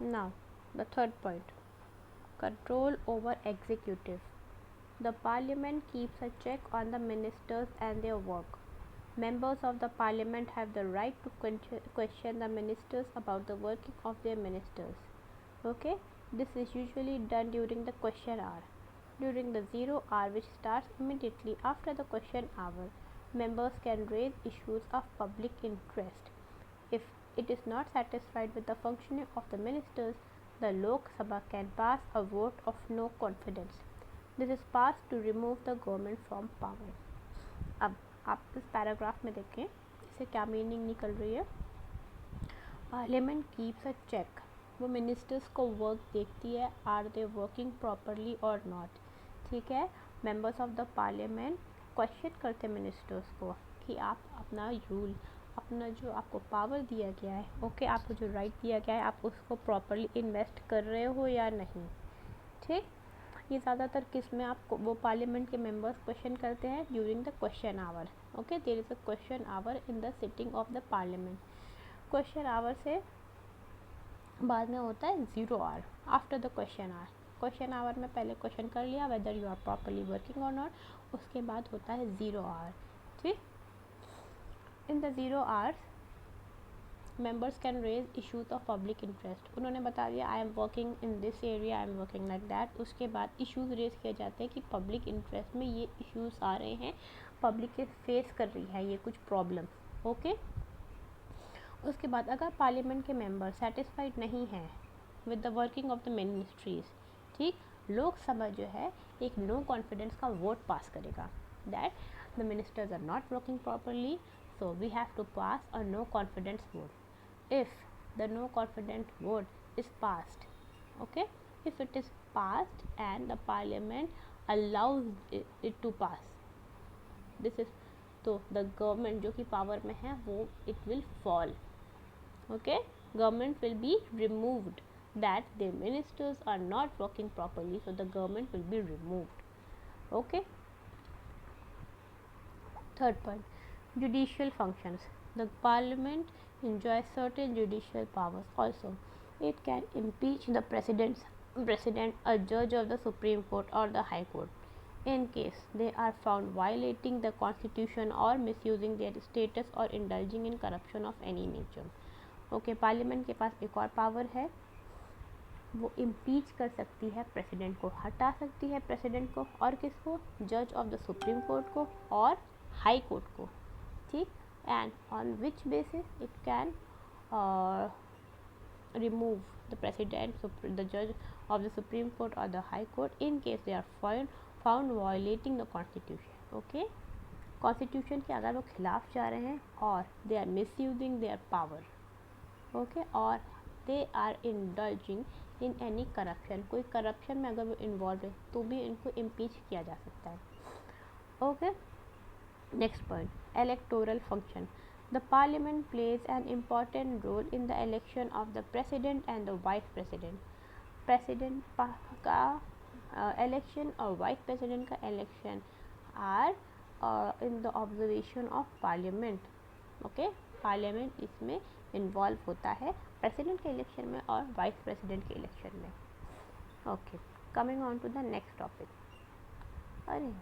Now, the third point, control over executive. The parliament keeps a check on the ministers and their work. Members of the parliament have the right to question the ministers about the working of their ministers. Okay, this is usually done during the question hour. During the zero hour, which starts immediately after the question hour, members can raise issues of public interest. If it is not satisfied with the functioning of the ministers, the Lok Sabha can pass a vote of no confidence. This is passed to remove the government from power. अब आप इस paragraph में देखें इसे क्या meaning निकल रही है. Parliament keeps a check. वो मिनिस्टर्स को वर्क देखती है, आर दे वर्किंग प्रॉपरली और नॉट. ठीक है, members of the parliament question करते मिनिस्टर्स को कि आप अपना रूल, अपना जो आपको पावर दिया गया है, ओके, आपको जो राइट दिया गया है, आप उसको प्रॉपरली इन्वेस्ट कर रहे हो या नहीं. ठीक, ये ज़्यादातर किस में आपको वो पार्लियामेंट के मेंबर्स क्वेश्चन करते हैं during the question hour. Okay, there is a question hour in the sitting of the parliament. Question hour से बाद में होता है zero hour after the question hour. Question hour में पहले क्वेश्चन कर लिया whether you are properly working और नॉट, उसके बाद होता है ज़ीरो आवर. ठीक, in the zero hours members can raise issues of public interest. उन्होंने बता दिया I am working in this area, I am working like that. उसके बाद इश्यूज रेज किए जाते हैं कि पब्लिक इंटरेस्ट में ये इश्यूज आ रहे हैं, पब्लिक फेस कर रही है ये कुछ प्रॉब्लम. ओके, उसके बाद अगर पार्लियामेंट के मेंबर सेटिस्फाइड नहीं हैं with the working of the ministries, ठीक, लोकसभा जो है एक नो कॉन्फिडेंस का वोट पास करेगा that the ministers are not working properly, so we have to pass a no confidence vote. If the no confidence vote is passed, okay, if it is passed and the parliament allows it to pass, this is, तो the government जो कि power में है वो it will fall. Okay, government will be removed, that the ministers are not working properly, so the government will be removed. Okay, third point, judicial functions. The parliament enjoys certain judicial powers also. It can impeach the president, a judge of the Supreme Court or the High Court, in case they are found violating the constitution or misusing their status or indulging in corruption of any nature. Okay, parliament के पास एक और power है, वो impeach कर सकती है president को, हटा सकती है प्रेसिडेंट को, और किसको, जज ऑफ द सुप्रीम कोर्ट को और हाई कोर्ट को. ठीक, and on which basis it can remove the president, the judge of the Supreme Court or the High Court in case they are found violating the Constitution. Okay, Constitution के अगर वो खिलाफ जा रहे हैं और they are misusing their power, okay, और they are indulging in any corruption, कोई corruption में अगर वो involved है तो भी इनको impeach किया जा सकता है. Okay, next point, electoral function. The parliament plays an important role in the election of the president and the vice president. President का election और vice president का election are in the observation of parliament. Okay, parliament इसमें involve होता है president के election में और vice president के election में. Okay, coming on to the next topic. अरे